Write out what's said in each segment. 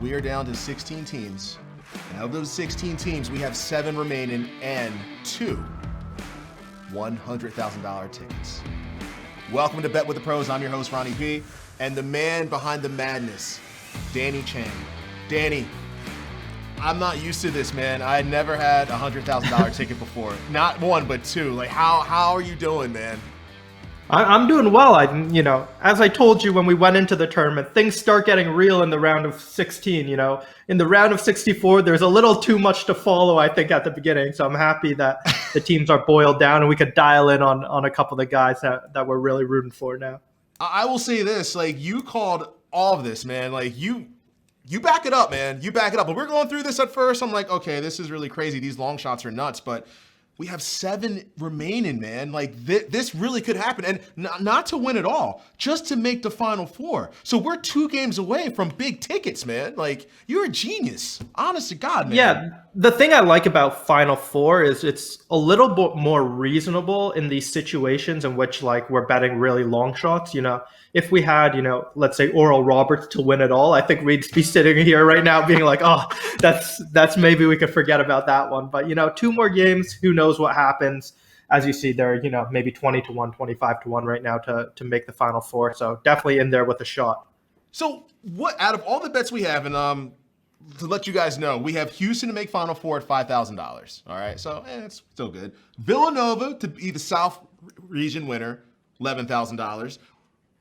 We are down to 16 teams. And of those 16 teams, we have 7 remaining and 2 $100,000 tickets. Welcome to Bet with the Pros. I'm your host, Ronnie P. And the man behind the madness, Danny Chiang. Danny, I'm not used to this, man. I had never had a $100,000 ticket before. Not one, but 2. Like, how are you doing, man? I'm doing well. As I told you when we went into the tournament, things start getting real in the round of 16. In the round of 64, there's a little too much to follow, I think, at the beginning. So I'm happy that the teams are boiled down and we could dial in on a couple of the guys that we're really rooting for now. I will say this, like, you called all of this, man. Like, you back it up, man. You back it up. But we're going through this at first. I'm like, okay, this is really crazy. These long shots are nuts. But we have 7 remaining, man. Like, this really could happen. And not to win it all, just to make the Final Four. So we're 2 games away from big tickets, man. Like, you're a genius. Honest to God, man. Yeah, the thing I like about Final Four is it's a little bit more reasonable in these situations in which, like, we're betting really long shots. If we had, let's say Oral Roberts to win it all, I think we'd be sitting here right now being like, oh, that's maybe we could forget about that one. But, 2 more games, who knows what happens. As you see, they're, maybe 20 to 1, 25 to 1 right now to make the Final Four. So definitely in there with a shot. So what, out of all the bets we have, and to let you guys know, we have Houston to make Final Four at $5,000. All right, so it's still good. Villanova to be the South Region winner, $11,000.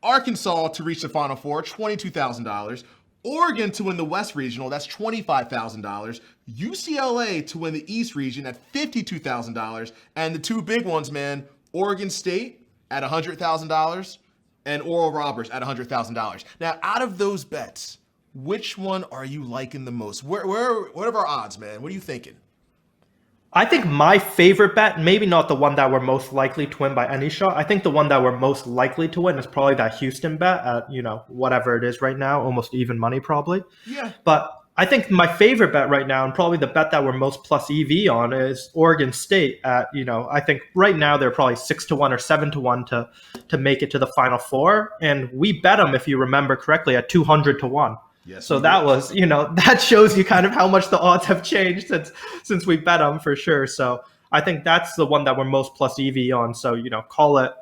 Arkansas to reach the Final Four, $22,000. Oregon to win the West Regional, that's $25,000. UCLA to win the East Region at $52,000. And the 2 big ones, man, Oregon State at $100,000 and Oral Roberts at $100,000. Now, out of those bets, which one are you liking the most? What are our odds, man? What are you thinking? I think my favorite bet, maybe not the one that we're most likely to win by any shot. I think the one that we're most likely to win is probably that Houston bet at, whatever it is right now, almost even money probably. Yeah. But I think my favorite bet right now, and probably the bet that we're most plus EV on, is Oregon State at, I think right now they're probably 6 to 1 or 7 to 1 to make it to the Final Four. And we bet them, if you remember correctly, at 200 to 1. Yes, so that was, that shows you kind of how much the odds have changed since we bet them for sure. So I think that's the one that we're most plus EV on. So, call it,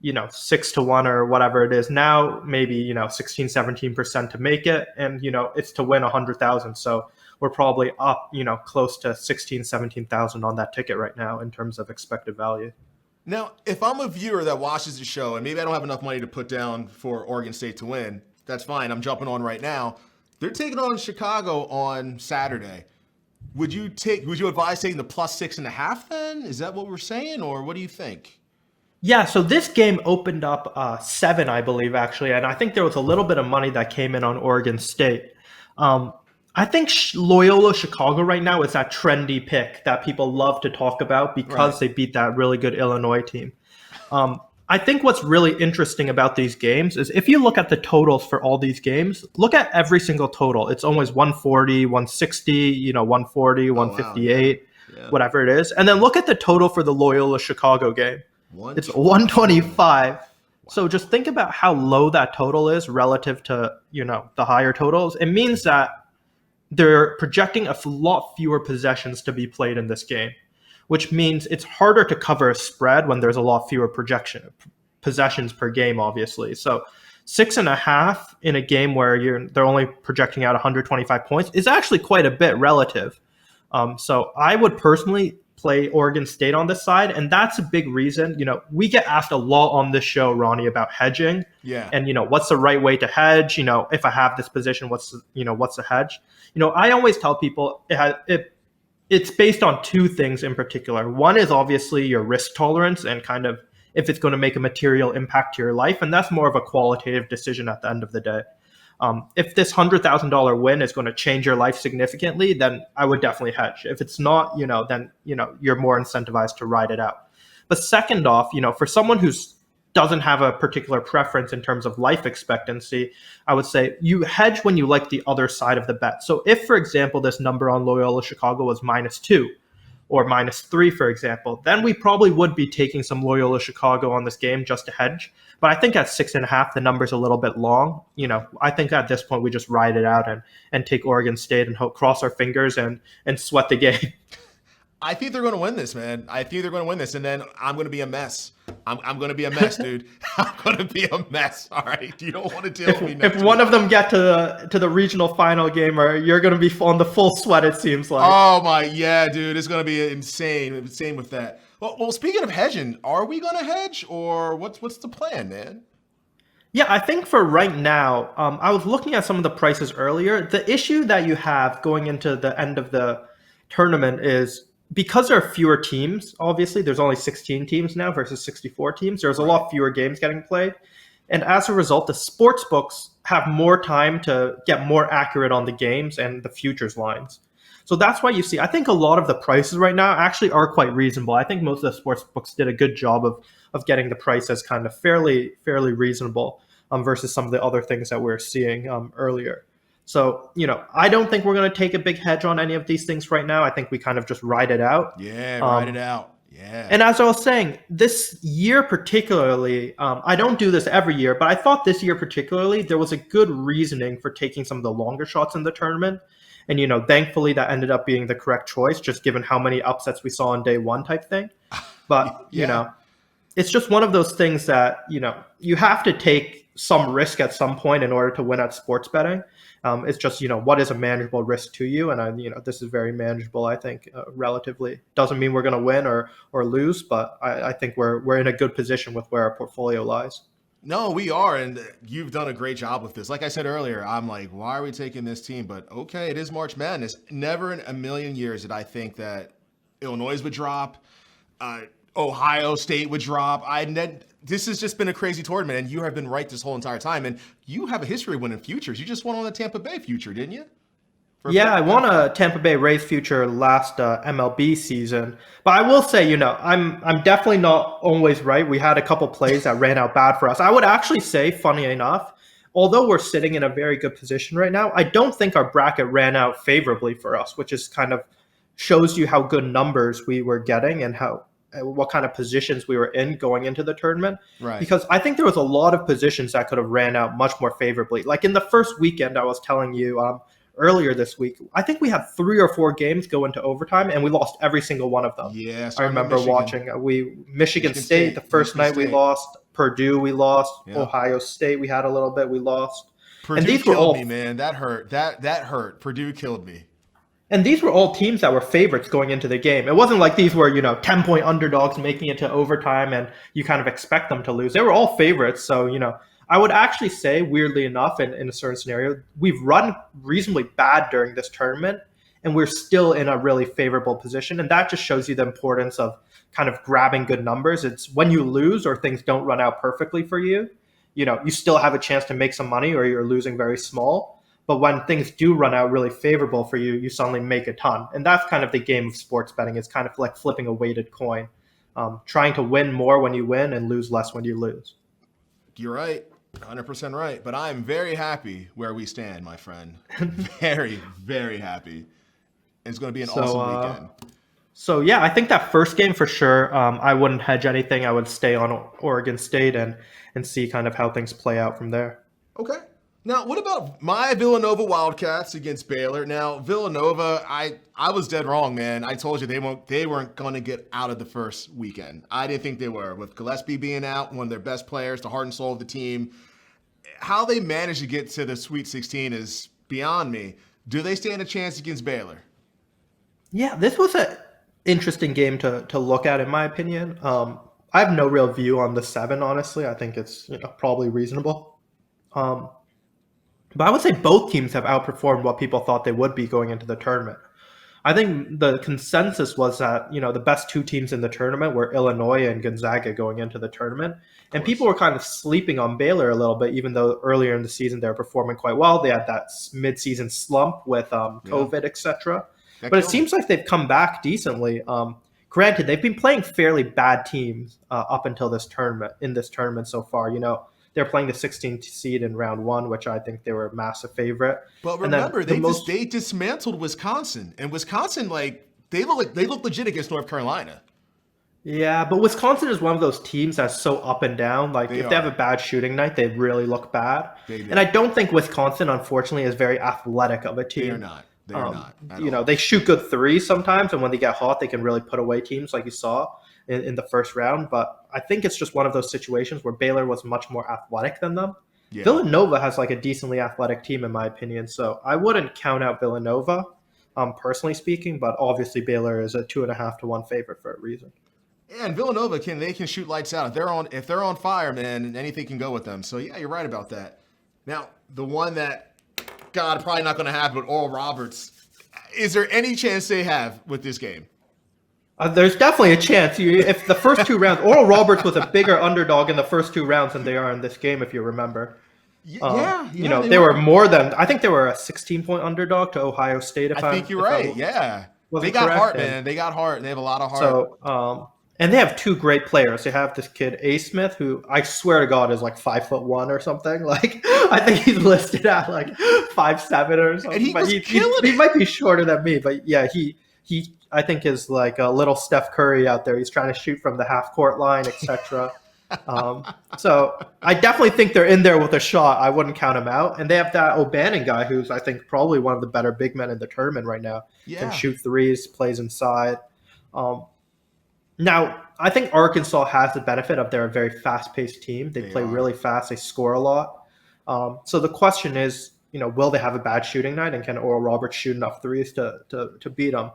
6 to 1 or whatever it is now, maybe, 16, 17% to make it. And, it's to win 100,000. So we're probably up, close to 16, 17,000 on that ticket right now in terms of expected value. Now, if I'm a viewer that watches the show and maybe I don't have enough money to put down for Oregon State to win, that's fine. I'm jumping on right now. They're taking on Chicago on Saturday. Would you advise taking the plus 6.5 then? Is that what we're saying, or what do you think? Yeah, so this game opened up 7, I believe, actually, and I think there was a little bit of money that came in on Oregon State. I think Loyola Chicago right now is that trendy pick that people love to talk about because They beat that really good Illinois team. I think what's really interesting about these games is if you look at the totals for all these games, look at every single total. It's always 140, 160, 140, 158, whatever it is. And then look at the total for the Loyola Chicago game. It's 125. Wow. So just think about how low that total is relative to, the higher totals. It means that they're projecting a lot fewer possessions to be played in this game, which means it's harder to cover a spread when there's a lot fewer possessions per game, obviously. So 6.5 in a game where they're only projecting out 125 points is actually quite a bit relative. So I would personally play Oregon State on this side, and that's a big reason. We get asked a lot on this show, Ronnie, about hedging. Yeah. And what's the right way to hedge? If I have this position, what's the hedge? I always tell people it's based on 2 things in particular. One is obviously your risk tolerance and kind of if it's going to make a material impact to your life. And that's more of a qualitative decision at the end of the day. If this $100,000 win is going to change your life significantly, then I would definitely hedge. If it's not, then, you're more incentivized to ride it out. But second off, for someone who's doesn't have a particular preference in terms of life expectancy, I would say you hedge when you like the other side of the bet. So if, for example, this number on Loyola Chicago was -2, or -3, for example, then we probably would be taking some Loyola Chicago on this game just to hedge. But I think at 6.5, the number's a little bit long. I think at this point we just ride it out and take Oregon State and cross our fingers and sweat the game. I think they're going to win this, man. I think they're going to win this, and then I'm going to be a mess. I'm going to be a mess, dude. I'm going to be a mess. All right, you don't want to deal with me. If one of them get to the regional final game, or you're going to be on the full sweat, it seems like. Oh my, yeah, dude, it's going to be insane with that. Well, speaking of hedging, are we going to hedge, or what's the plan, man? Yeah, I think for right now, I was looking at some of the prices earlier. The issue that you have going into the end of the tournament is, because there are fewer teams, obviously, there's only 16 teams now versus 64 teams. There's a lot fewer games getting played. And as a result, the sports books have more time to get more accurate on the games and the futures lines. So that's why you see, I think a lot of the prices right now actually are quite reasonable. I think most of the sports books did a good job of getting the prices kind of fairly reasonable versus some of the other things that we're seeing earlier. So, I don't think we're going to take a big hedge on any of these things right now. I think we kind of just ride it out. Yeah, ride it out. Yeah. And as I was saying, this year particularly, I don't do this every year, but I thought this year particularly, there was a good reasoning for taking some of the longer shots in the tournament. And, thankfully that ended up being the correct choice, just given how many upsets we saw on day one type thing. But, it's just one of those things that, you have to take some risk at some point in order to win at sports betting. It's just, what is a manageable risk to you? And, this is very manageable, I think, relatively. Doesn't mean we're going to win or lose, but I think we're in a good position with where our portfolio lies. No, we are, and you've done a great job with this. Like I said earlier, I'm like, why are we taking this team? But okay, it is March Madness. Never in a million years did I think that Illinois would drop, Ohio State would drop. This has just been a crazy tournament, and you have been right this whole entire time. And you have a history of winning futures. You just won on the Tampa Bay future, didn't you? I won a Tampa Bay Rays future last MLB season. But I will say, I'm definitely not always right. We had a couple plays that ran out bad for us. I would actually say, funny enough, although we're sitting in a very good position right now, I don't think our bracket ran out favorably for us, which is kind of shows you how good numbers we were getting and what kind of positions we were in going into the tournament. Right. Because I think there was a lot of positions that could have ran out much more favorably. Like in the first weekend, I was telling you earlier this week, I think we had 3 or 4 games go into overtime, and we lost every single one of them. Yes, I remember watching. Michigan State, the first night we lost. Purdue, we lost. Yeah. Ohio State, we had a little bit. We lost. Purdue and these killed me, man. That hurt. That hurt. Purdue killed me. And these were all teams that were favorites going into the game. It wasn't like these were, 10-point underdogs making it to overtime and you kind of expect them to lose. They were all favorites. So, I would actually say, weirdly enough, in a certain scenario, we've run reasonably bad during this tournament, and we're still in a really favorable position. And that just shows you the importance of kind of grabbing good numbers. It's when you lose or things don't run out perfectly for you, you still have a chance to make some money or you're losing very small. But when things do run out really favorable for you, you suddenly make a ton. And that's kind of the game of sports betting. It's kind of like flipping a weighted coin, trying to win more when you win and lose less when you lose. You're right. 100% right. But I'm very happy where we stand, my friend. Very, very happy. It's going to be an awesome weekend. So, yeah, I think that first game for sure, I wouldn't hedge anything. I would stay on Oregon State and see kind of how things play out from there. Okay. Now, what about my Villanova Wildcats against Baylor? Now, Villanova, I was dead wrong, man. I told you they weren't going to get out of the first weekend. I didn't think they were. With Gillespie being out, one of their best players, the heart and soul of the team, how they managed to get to the Sweet 16 is beyond me. Do they stand a chance against Baylor? Yeah, this was an interesting game to look at, in my opinion. I have no real view on the 7, honestly. I think it's probably reasonable. But I would say both teams have outperformed what people thought they would be going into the tournament. I think the consensus was that, the best 2 teams in the tournament were Illinois and Gonzaga going into the tournament. And people were kind of sleeping on Baylor a little bit, even though earlier in the season they were performing quite well. They had that mid-season slump with COVID, etc. But it seems like they've come back decently. Granted, they've been playing fairly bad teams up until this tournament so far. They're playing the 16th seed in round 1, which I think they were a massive favorite. But remember, they dismantled Wisconsin. And Wisconsin, they look legit against North Carolina. Yeah, but Wisconsin is one of those teams that's so up and down. Like, if they have a bad shooting night, they really look bad. They do. And I don't think Wisconsin, unfortunately, is very athletic of a team. They are not. They are not. You know, they shoot good threes sometimes, and when they get hot, they can really put away teams like you saw in the first round. But I think it's just one of those situations where Baylor was much more athletic than them. Yeah. Villanova has like a decently athletic team, in my opinion. So I wouldn't count out Villanova, personally speaking, but obviously Baylor is a 2.5 to 1 favorite for a reason. Yeah, and Villanova can shoot lights out. If they're on fire, man, anything can go with them. So yeah, you're right about that. Now, the one that, God, probably not going to happen, but Oral Roberts. Is there any chance they have with this game? There's definitely a chance. If the first 2 rounds, Oral Roberts was a bigger underdog in the first 2 rounds than they are in this game, if you remember. You know, they were more than, I think they were a 16-point underdog to Ohio State. I think you're right. Yeah. They got heart, man. They got heart, and they have a lot of heart. So, and they have 2 great players. They have this kid, A. Smith, who I swear to God is like 5'1" or something. Like, I think he's listed at like 5'7" or something. And he might be shorter than me, but yeah, he I think is like a little Steph Curry out there. He's trying to shoot from the half court line, etc. So I definitely think they're in there with a shot. I wouldn't count him out. And they have that O'Bannon guy, who's I think probably one of the better big men in the tournament right now. Yeah. Can shoot threes, plays inside. Now, I think Arkansas has the benefit of they're a very fast-paced team. They play really fast. They score a lot. So the question is, you know, will they have a bad shooting night, and can Oral Roberts shoot enough threes to beat them?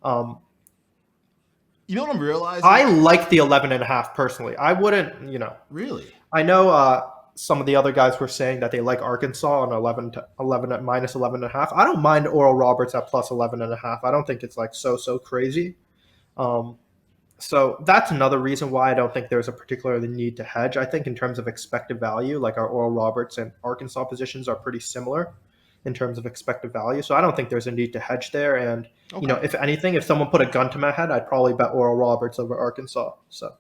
You know what I'm realizing? I like the 11.5 personally. I wouldn't, you know. Really? I know some of the other guys were saying that they like Arkansas on 11 at minus 11.5. I don't mind Oral Roberts at plus 11.5. I don't think it's like so crazy. So that's another reason why I don't think there's a particular need to hedge. I think in terms of expected value, like our Oral Roberts and Arkansas positions are pretty similar in terms of expected value. So I don't think there's a need to hedge there. And, you know, if anything, if someone put a gun to my head, I'd probably bet Oral Roberts over Arkansas. So,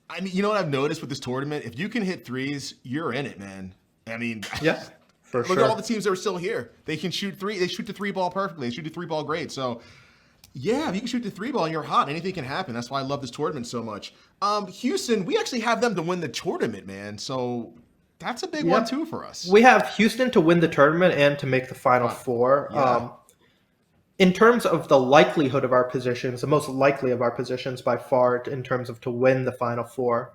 I mean, you know what I've noticed with this tournament? If you can hit threes, you're in it, man. I mean, yeah, for sure. Look at all the teams that are still here. They can shoot three. They shoot the 3-ball perfectly. They shoot the 3-ball great. So, yeah, if you can shoot the 3-ball and you're hot, anything can happen. That's why I love this tournament so much. Houston, we actually have them to win the tournament, man. So that's a big one, too, for us. We have Houston to win the tournament and to make the Final Four. Yeah. In terms of the likelihood of our positions, the most likely of our positions by far in terms of to win the Final Four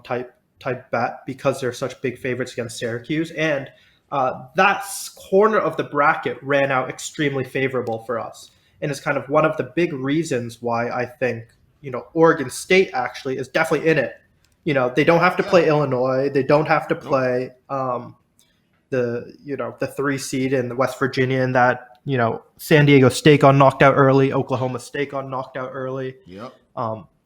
type bet, because they're such big favorites against Syracuse. And that corner of the bracket ran out extremely favorable for us. And it's kind of one of the big reasons why I think, you know, Oregon State actually is definitely in it. You know, they don't have to play Illinois. They don't have to play the 3 seed in the West Virginia, and that, you know, San Diego State got knocked out early. Oklahoma State got knocked out early. Yep.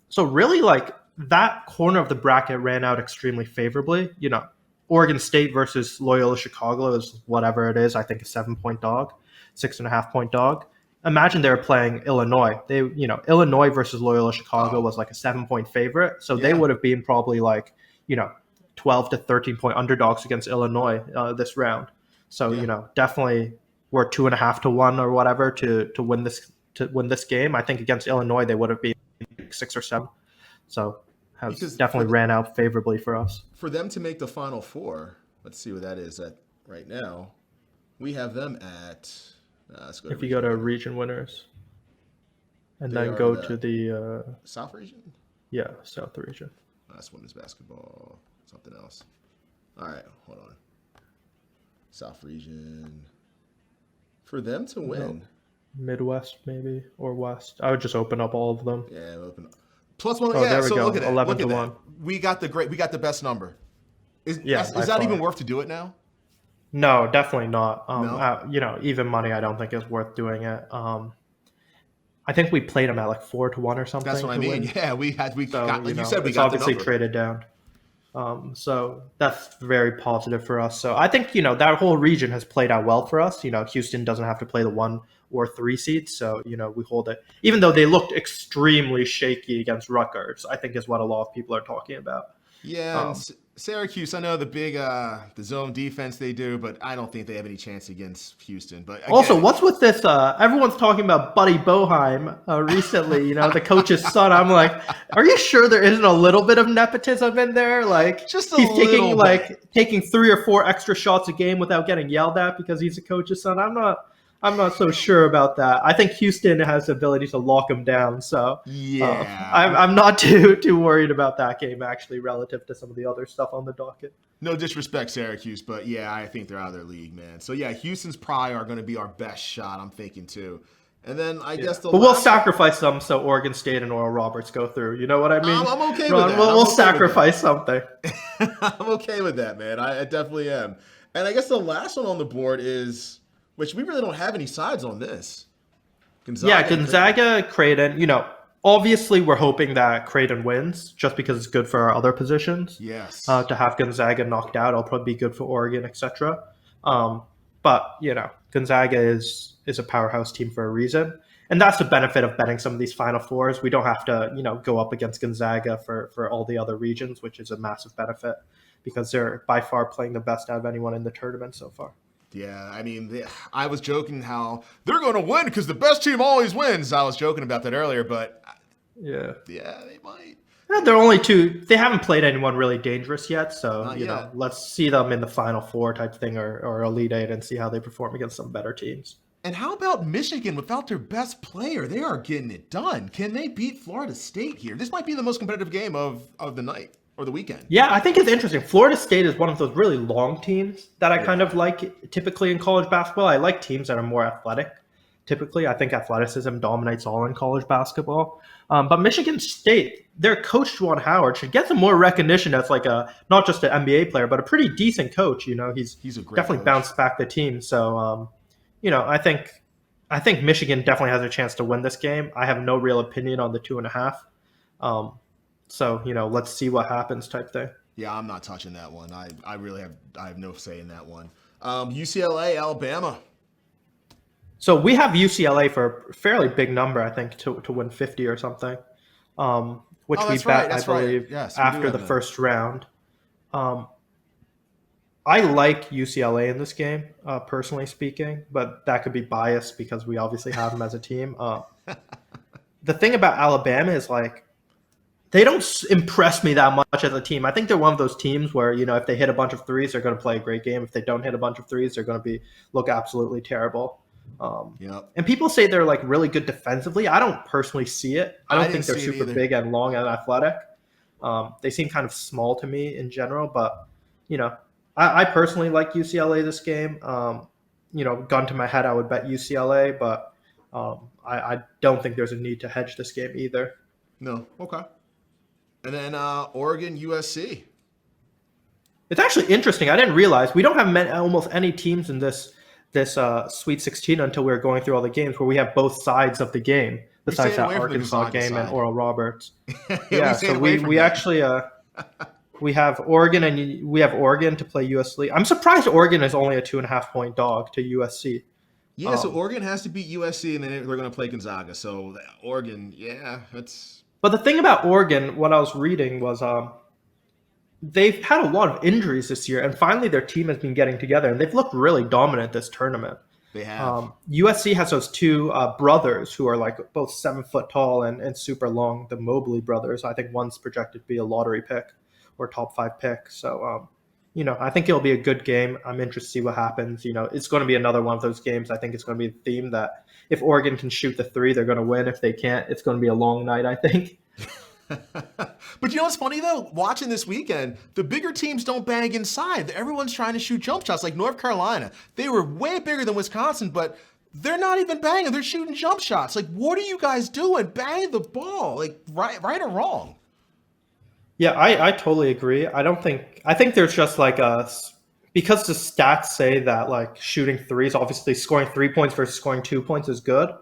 So really, like, that corner of the bracket ran out extremely favorably. You know, Oregon State versus Loyola Chicago is whatever it is. I think a 7-point dog, 6.5-point dog. Imagine they were playing Illinois. Illinois versus Loyola Chicago was like a 7-point favorite. So they would have been probably like, 12 to 13-point underdogs against Illinois this round. So, definitely we're 2.5 to 1 or whatever to win this game. I think against Illinois, they would have been 6 or 7. So definitely ran out favorably for us. For them to make the Final Four, let's see what that is at right now. We have them at... if you go to region winners and then go to the South region? Yeah, South region. That's women's basketball, something else. All right, hold on. South region. For them to win. Midwest maybe, or West. I would just open up all of them. Yeah, open up. Plus one. Oh, there we go. Look at 11 to 1. We got the best number. Is that even worth to do it now? No, definitely not. No? Even money, I don't think is worth doing it. I think we played them at like 4 to 1 or something. That's what I mean. Win. Yeah, we got, like you said, we it's got obviously the number. traded down. So that's very positive for us. So I think, that whole region has played out well for us. Houston doesn't have to play the 1 or 3 seeds. So, we hold it. Even though they looked extremely shaky against Rutgers, I think is what a lot of people are talking about. Yeah, Syracuse, I know the big the zone defense they do, but I don't think they have any chance against Houston. But again, Also, what's with this? Everyone's talking about Buddy Boeheim recently. The coach's son. I'm like, are you sure there isn't a little bit of nepotism in there? Like, just a he's little taking 3 or 4 extra shots a game without getting yelled at because he's a coach's son. I'm not so sure about that. I think Houston has the ability to lock him down. So yeah, I'm not too worried about that game actually, relative to some of the other stuff on the docket. No disrespect, Syracuse, but yeah, I think they're out of their league, man. So yeah, Houston's probably are going to be our best shot, I'm thinking too. And then I guess we'll sacrifice them so Oregon State and Oral Roberts go through. You know what I mean? I'm okay Ron, with that. We'll sacrifice something. I'm okay with that, man. I definitely am. And I guess the last one on the board is, which we really don't have any sides on this. Gonzaga, Creighton. Obviously we're hoping that Creighton wins just because it's good for our other positions. Yes. To have Gonzaga knocked out, it'll probably be good for Oregon, etc. But Gonzaga is a powerhouse team for a reason, and that's the benefit of betting some of these Final Fours. We don't have to go up against Gonzaga for all the other regions, which is a massive benefit because they're by far playing the best out of anyone in the tournament so far. Yeah, I mean, I was joking how they're going to win because the best team always wins. I was joking about that earlier, but yeah, they might. They're only 2. They haven't played anyone really dangerous yet, so yet. Let's see them in the Final Four type thing or Elite Eight and see how they perform against some better teams. And how about Michigan without their best player? They are getting it done. Can they beat Florida State here? This might be the most competitive game of the night. Or the weekend. Yeah, I think it's interesting. Florida State is one of those really long teams that I kind of like typically in college basketball. I like teams that are more athletic. Typically, I think athleticism dominates all in college basketball. But Michigan State, their coach, Juwan Howard, should get some more recognition as like not just an NBA player, but a pretty decent coach. He's a great definitely coach. Bounced back the team. So, I think Michigan definitely has a chance to win this game. I have no real opinion on the 2.5. So, let's see what happens type thing. Yeah, I'm not touching that one. I really have no say in that one. UCLA, Alabama. So we have UCLA for a fairly big number, I think, to win 50 or something, which we bet, I believe, yes, after the first round. I like UCLA in this game, personally speaking, but that could be biased because we obviously have them as a team. The thing about Alabama is they don't impress me that much as a team. I think they're one of those teams where, if they hit a bunch of threes, they're going to play a great game. If they don't hit a bunch of threes, they're going to look absolutely terrible. And people say they're really good defensively. I don't personally see it. I don't think they're super big and long and athletic. They seem kind of small to me in general, but I personally like UCLA this game. Gun to my head, I would bet UCLA, but I don't think there's a need to hedge this game either. No. Okay. And then Oregon, USC. It's actually interesting. I didn't realize we don't have almost any teams in this Sweet 16 until we were going through all the games where we have both sides of the game, besides that Arkansas game and Oral Roberts. Yeah, so we actually we have Oregon and we have Oregon to play USC. I'm surprised Oregon is only a 2.5-point dog to USC. Yeah, so Oregon has to beat USC and then they're going to play Gonzaga. So Oregon, that's. But the thing about Oregon, what I was reading was they've had a lot of injuries this year, and finally their team has been getting together, and they've looked really dominant this tournament. They have. USC has those 2 brothers who are both 7 foot tall and super long, the Mobley brothers. I think one's projected to be a lottery pick or top 5 pick. So, I think it'll be a good game. I'm interested to see what happens. It's going to be another one of those games. I think it's going to be a theme that if Oregon can shoot the 3, they're going to win. If they can't, it's going to be a long night, I think. But what's funny, though? Watching this weekend, the bigger teams don't bang inside. Everyone's trying to shoot jump shots. Like North Carolina, they were way bigger than Wisconsin, but they're not even banging. They're shooting jump shots. What are you guys doing? Bang the ball, right or wrong. Yeah, I totally agree. I think there's just because the stats say that shooting threes, obviously scoring 3 points versus scoring 2 points is good.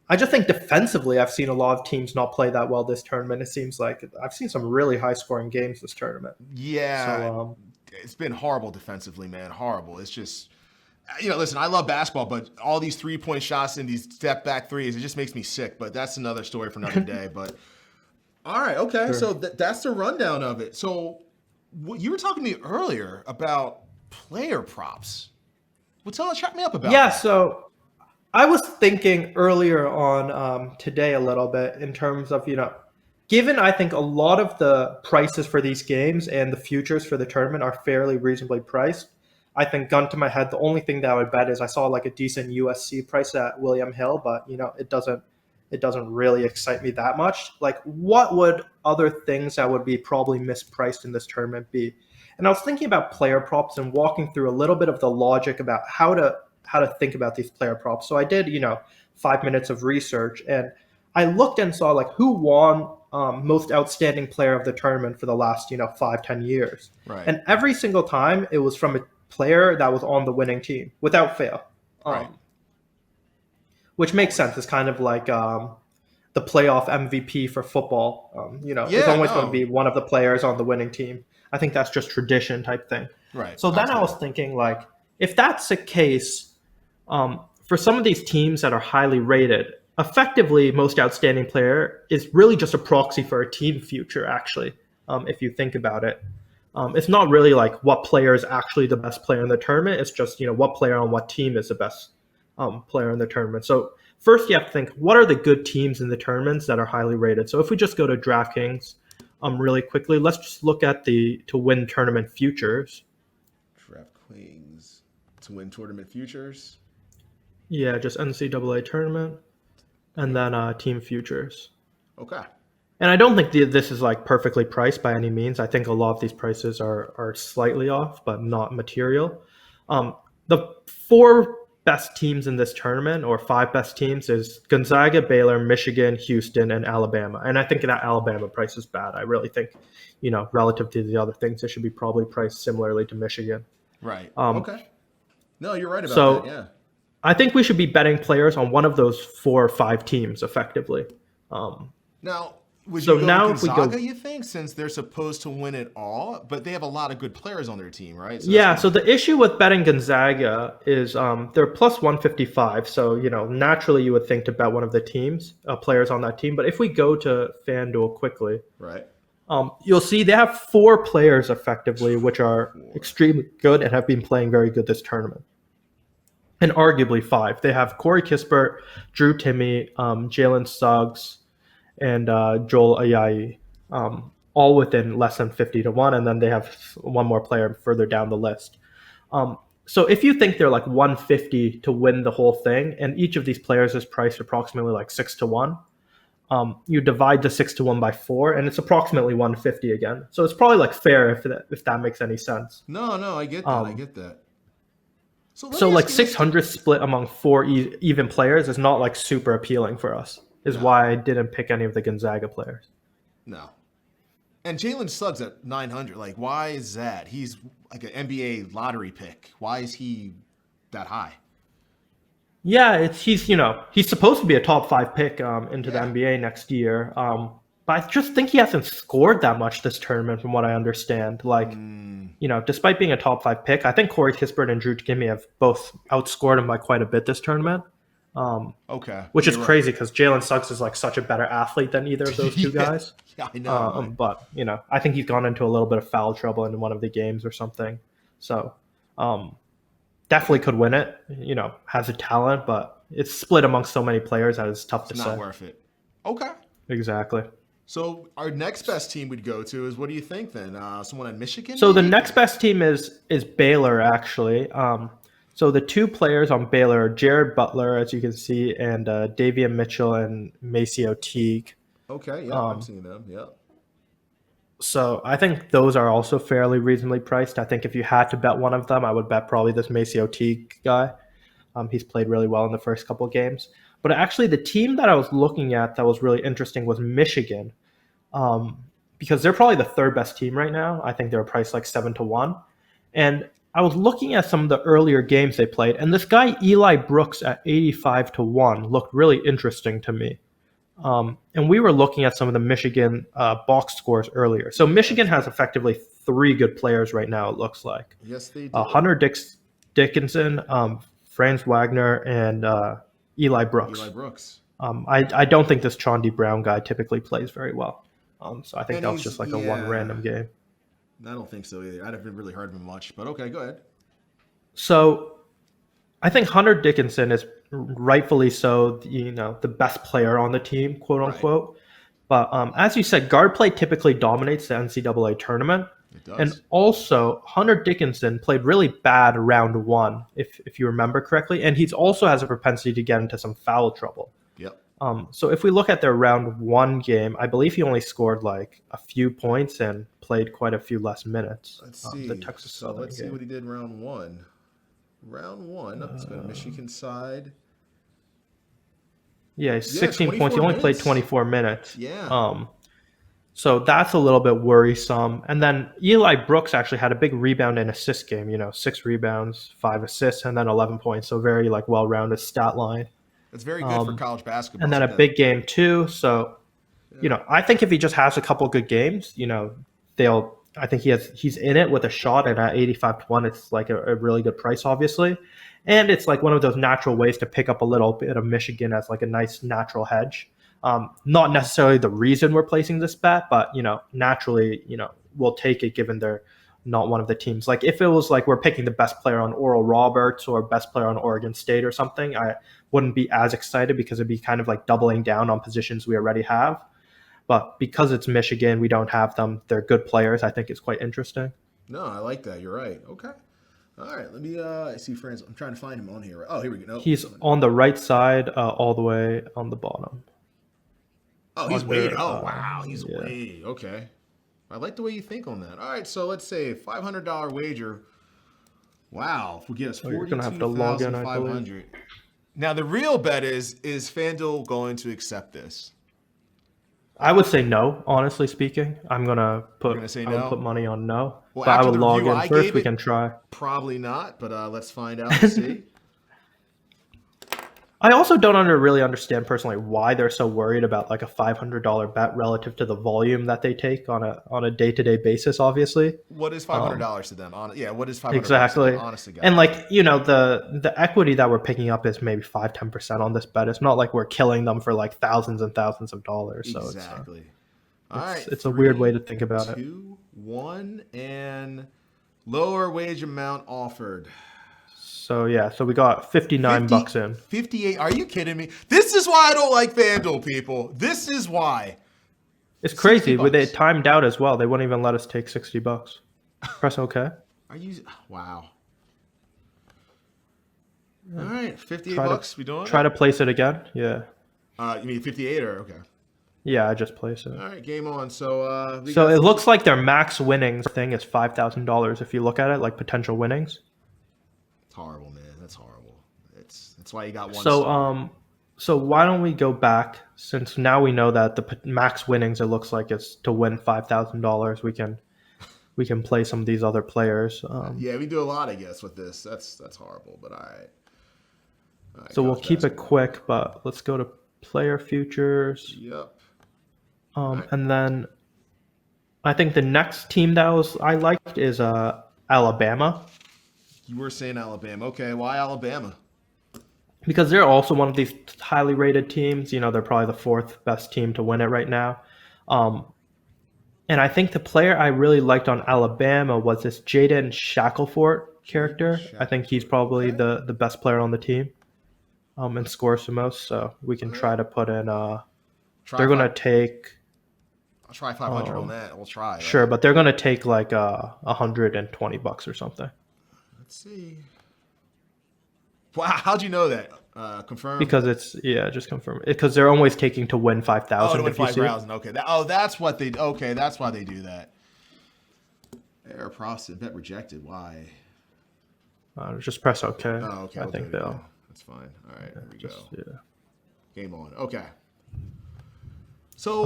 I just think defensively, I've seen a lot of teams not play that well this tournament. It seems like I've seen some really high scoring games this tournament. Yeah, so, it's been horrible defensively, man. Horrible. It's just, listen, I love basketball, but all these 3-point shots and these step back threes, it just makes me sick. But that's another story for another day. But all right, okay. Sure. So that's the rundown of it. So you were talking to me earlier about player props. Chat me up about Yeah, that. so I was thinking earlier on today a little bit in terms of, given I think a lot of the prices for these games and the futures for the tournament are fairly reasonably priced. I think, gun to my head, the only thing that I would bet is I saw like a decent USC price at William Hill, but it doesn't really excite me that much. Like, what would other things that would be probably mispriced in this tournament be? And I was thinking about player props and walking through a little bit of the logic about how to think about these player props. So I did, 5 minutes of research, and I looked and saw like who won most outstanding player of the tournament for the last 5-10 years, Right. and every single time it was from a player that was on the winning team without fail, Right. which makes sense. It's kind of like the playoff MVP for football. It's Yeah. always going to No. be one of the players on the winning team. I think that's just tradition type thing. Right. So I then see I was that. thinking, like, if that's the case, for some of these teams that are highly rated, effectively, most outstanding player is really just a proxy for a team future, actually, if you think about it. It's not really like what player is actually the best player in the tournament. It's just, what player on what team is the best player in the tournament. So first you have to think, what are the good teams in the tournaments that are highly rated? So if we just go to DraftKings really quickly, let's just look at the to win tournament futures. DraftKings to win tournament futures. Yeah, just NCAA tournament and then team futures. Okay. And I don't think this is like perfectly priced by any means. I think a lot of these prices are slightly off, but not material. The four best teams in this tournament, or five best teams, is Gonzaga, Baylor, Michigan, Houston, and Alabama. And I think that Alabama price is bad. I really think, relative to the other things, it should be probably priced similarly to Michigan. Right. Um, Okay. No, you're right about that. so Yeah. I think we should be betting players on one of those 4 or 5 teams effectively. Now, would So you go with now if we go Gonzaga, you think, since they're supposed to win it all, but they have a lot of good players on their team, right? So that's Yeah, kind so the issue with betting Gonzaga is they're plus 155. So, naturally you would think to bet one of the teams, players on that team. But if we go to FanDuel quickly, right. you'll see they have 4 players effectively, which are 4. extremely good and have been playing very good this tournament. And arguably 5. They have Corey Kispert, Drew Timme, Jalen Suggs, and Joel Ayayi, all within less than 50 to 1. And then they have one more player further down the list. So if you think they're like 150 to win the whole thing, and each of these players is priced approximately like 6 to 1, you divide the 6 to 1 by 4, and it's approximately 150 again. So it's probably like fair if that makes any sense. No, I get that. I get that. So let So me like ask you this. 600 split among 4 even players is not like super appealing for us. Is No. why I didn't pick any of the Gonzaga players. No. And Jalen Suggs at 900. Like, why is that? He's like an NBA lottery pick. Why is he that high? Yeah, he's supposed to be a top 5 pick into the Yeah. NBA next year. But I just think he hasn't scored that much this tournament, from what I understand. Like, despite being a top 5 pick, I think Corey Kispert and Drew Timme have both outscored him by quite a bit this tournament. Okay. Which is You're right. crazy because Jalen Suggs is like such a better athlete than either of those two guys. Yeah, I know. Right? But I think he's gone into a little bit of foul trouble in one of the games or something. So definitely could win it. Has a talent, but it's split amongst so many players that it's tough to It's say. not worth it. Okay. Exactly. So our next best team we'd go to is, what do you think then? Someone in Michigan? So the maybe? next best team is Baylor, actually. So the 2 players on Baylor are Jared Butler, as you can see, and Davian Mitchell and Maceo Teague. Okay. Yeah, I'm seeing them. Yeah. So I think those are also fairly reasonably priced. I think if you had to bet one of them, I would bet probably this Maceo Teague guy. He's played really well in the first couple of games. But actually, the team that I was looking at that was really interesting was Michigan, because they're probably the 3rd best team right now. I think they're priced like 7 to 1. And I was looking at some of the earlier games they played, and this guy Eli Brooks at 85 to 1 looked really interesting to me. And we were looking at some of the Michigan box scores earlier. So Michigan has effectively 3 good players right now, it looks like. Yes, they do. Hunter Dickinson, Franz Wagner, and Eli Brooks. Eli Brooks. I don't think this Chauncey Brown guy typically plays very well. So I think And that was he's- just like a yeah. one random game. I don't think so either. I haven't really heard of him much, but okay, go ahead. So I think Hunter Dickinson is rightfully so, the best player on the team, quote Right. unquote. But as you said, guard play typically dominates the NCAA tournament. It And does. also, Hunter Dickinson played really bad round one, if you remember correctly. And he's also has a propensity to get into some foul trouble. Yep. So if we look at their round one game, I believe he only scored like a few points and played quite a few less minutes. Let's see. The Texas So Southern let's see game. what he did round one. Round one. Let's go to Michigan side. Yeah, he's 16 points. 24 He only played minutes. 24 minutes. Yeah. So that's a little bit worrisome. And then Eli Brooks actually had a big rebound and assist game. 6 rebounds, 5 assists, and then 11 points. So very like well-rounded stat line. That's very good for college basketball. And then a big game too. So, I think if he just has a couple good games, I think he's in it with a shot, and at 85 to 1, it's like a really good price, obviously. And it's like one of those natural ways to pick up a little bit of Michigan as like a nice natural hedge. Not necessarily the reason we're placing this bet, but naturally, we'll take it given they're not one of the teams. Like if it was like we're picking the best player on Oral Roberts or best player on Oregon State or something, I wouldn't be as excited because it'd be kind of like doubling down on positions we already have. But because it's Michigan, we don't have them. They're good players. I think it's quite interesting. No, I like that. You're right. Okay. All right. Let me see friends. I'm trying to find him on here. Oh, here we go. Nope. He's on the right side, all the way on the bottom. Oh, he's under, way. Oh, wow. He's yeah. way. Okay. I like the way you think on that. All right. So let's say $500 wager. Wow. If we get us You're gonna have to log in, I believe. 42,500. Now the real bet is FanDuel going to accept this? I would say no, honestly speaking. I'm gonna put say I would no? put money on no. Well, But I after would the log review in I first. gave We it- can try. Probably not, but let's find out and see. I also don't really understand personally why they're so worried about like a $500 bet relative to the volume that they take on a day-to-day basis, obviously. What is $500 to them? What is $500 Exactly. to them? Honest to God. And like, the equity that we're picking up is maybe 5-10% on this bet. It's not like we're killing them for like thousands and thousands of dollars. So exactly. All right. it's a weird way to think about it. 2, 1, and lower wage amount offered. So yeah, so we got 59 bucks in. 58. Are you kidding me? This is why I don't like FanDuel, people. This is why. It's crazy. With it $60. timed out as well. They wouldn't even let us take 60 bucks. Press OK. Are you? Wow. All right, 58 Try to- bucks. We doing Try it? to place it again. Yeah. You mean 58 or okay? Yeah, I just placed it. All right, game on. So So it looks like their max winnings thing is $5,000 if you look at it, like potential winnings. It's horrible, man. That's horrible. That's why you got one. So why don't we go back, since now we know that the max winnings it looks like is to win $5,000. We can play some of these other players. Yeah, we do a lot, I guess, with this. That's horrible, but all right. So we'll college keep it basketball. quick, but let's go to player futures. Yep. And then I think the next team that I liked is Alabama, You were saying Alabama. Okay, why Alabama? because they're also one of these highly rated teams. They're probably the 4th best team to win it right now. And I think the player I really liked on Alabama was this Jaden Shackelford character. I think he's probably the best player on the team, and scores the most. So we can try to put in. They're gonna take. I'll try 500 on that. We'll try. Sure, but they're gonna take like $120 or something. Let's see. Wow, how'd you know that? Confirm. Because just confirm it. Because they're always taking to win 5,000. to win if you see it. 5,000. Okay. That's what they. Okay, that's why they do that. Error process. Bet rejected. Why? Just press OK. Oh, okay. I we'll think do it they'll. again. That's fine. All right. There we go. Yeah. Game on. Okay. So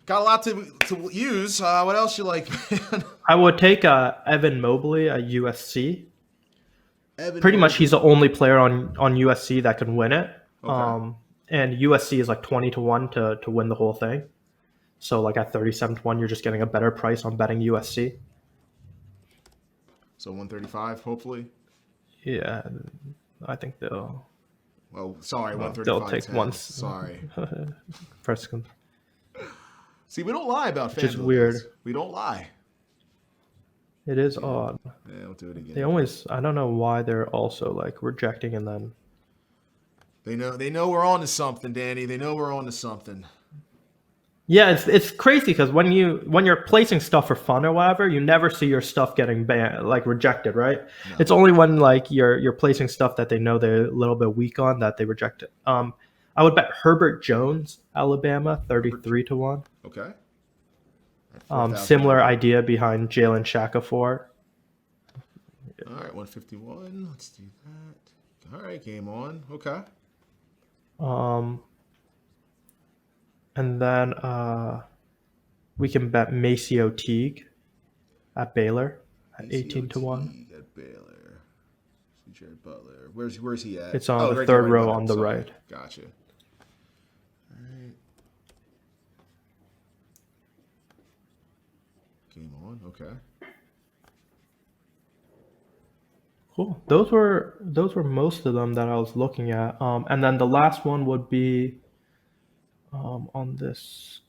got a lot to use. What else you like, man? I would take Evan Mobley at USC. Evan Pretty much, Mobley. he's the only player on USC that can win it. Okay. And USC is like 20 to 1 to win the whole thing. So like at 37 to 1, you're just getting a better price on betting USC. So 135, hopefully. Yeah, I think they'll. Well, sorry, 135. They'll take 10. one. Sorry. Press. See, we don't lie about FanDuel. Which is weird. guys. We don't lie. It is odd. Yeah, we'll do it again. They always, I don't know why they're also like rejecting and then. They know we're on to something, Danny. They know we're on to something. Yeah, it's crazy because when you're placing stuff for fun or whatever, you never see your stuff getting banned, like rejected, right? No. It's only when like you're placing stuff that they know they're a little bit weak on that they reject it. I would bet Herbert Jones, Alabama, 33-1. Okay. Similar idea behind Jalen Shackelford. All right, 151. Let's do that. All right, game on. Okay. And then we can bet Maceo Teague at Baylor at 18-1. At Baylor. Jared Butler. Where's he at? It's on the right third there, row right on the Sorry. right. Gotcha. All right. Game on. Okay. Cool. Those were most of them that I was looking at. And then the last one would be on this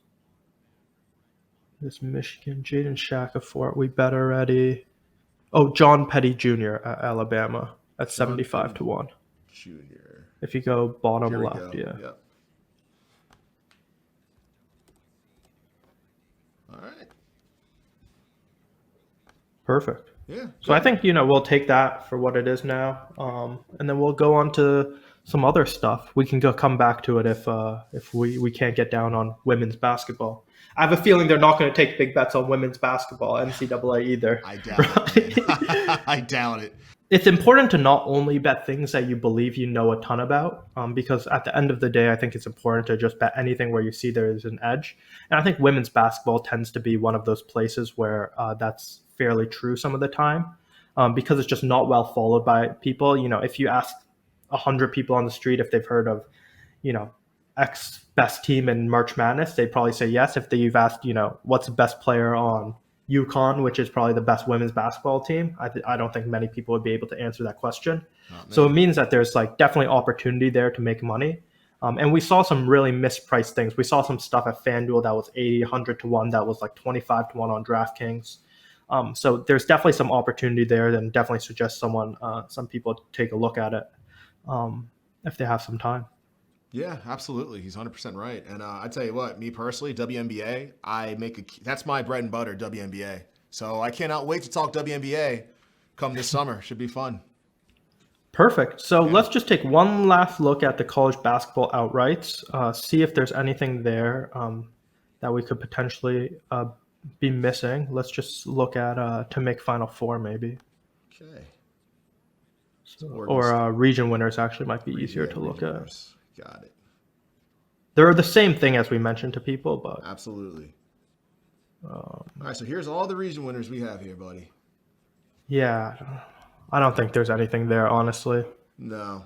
Michigan Jaden Shackelford. We bet already. Oh, John Petty Jr. at Alabama at 75-1. Junior. If you go bottom Here we left, go. yeah. Yep. All right. Perfect. Yeah. So I think we'll take that for what it is now, and then we'll go on to some other stuff. We can come back to it if we can't get down on women's basketball. I have a feeling they're not going to take big bets on women's basketball, NCAA either. I doubt it. I doubt it. It's important to not only bet things that you believe you know a ton about, because at the end of the day, I think it's important to just bet anything where you see there is an edge. And I think women's basketball tends to be one of those places where that's fairly true some of the time, because it's just not well followed by people. If you ask 100 people on the street if they've heard of, X best team in March Madness, they'd probably say yes. If you've asked, what's the best player on UConn, which is probably the best women's basketball team, I don't think many people would be able to answer that question. So it means that there's like definitely opportunity there to make money. And we saw some really mispriced things. We saw some stuff at FanDuel that was 80, 100-1, that was like 25-1 on DraftKings. So there's definitely some opportunity there, and definitely suggest some people take a look at it if they have some time. Yeah, absolutely. He's 100% right. And I tell you what, me personally, WNBA, that's my bread and butter, WNBA. So I cannot wait to talk WNBA come this summer. Should be fun. Perfect. So let's just take one last look at the college basketball outrights, see if there's anything there that we could potentially be missing. Let's just look at to make Final Four maybe. Okay. Or region winners actually might be easier to look at. Got it. They're the same thing as we mentioned to people, but absolutely. All right, so here's all the region winners we have here, buddy. Yeah, I don't think there's anything there, honestly. No,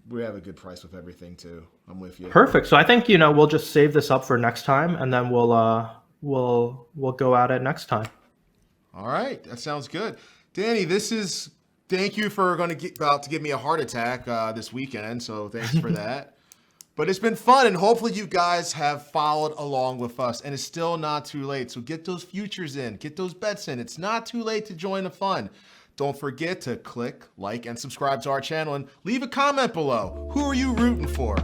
we have a good price with everything too. I'm with you. Perfect. So I think we'll just save this up for next time, and then we'll go at it next time. All right, that sounds good, Danny. Thank you for about to give me a heart attack this weekend. So thanks for that. But it's been fun, and hopefully you guys have followed along with us, and it's still not too late. So get those futures in, get those bets in. It's not too late to join the fun. Don't forget to click, like, and subscribe to our channel, and leave a comment below. Who are you rooting for?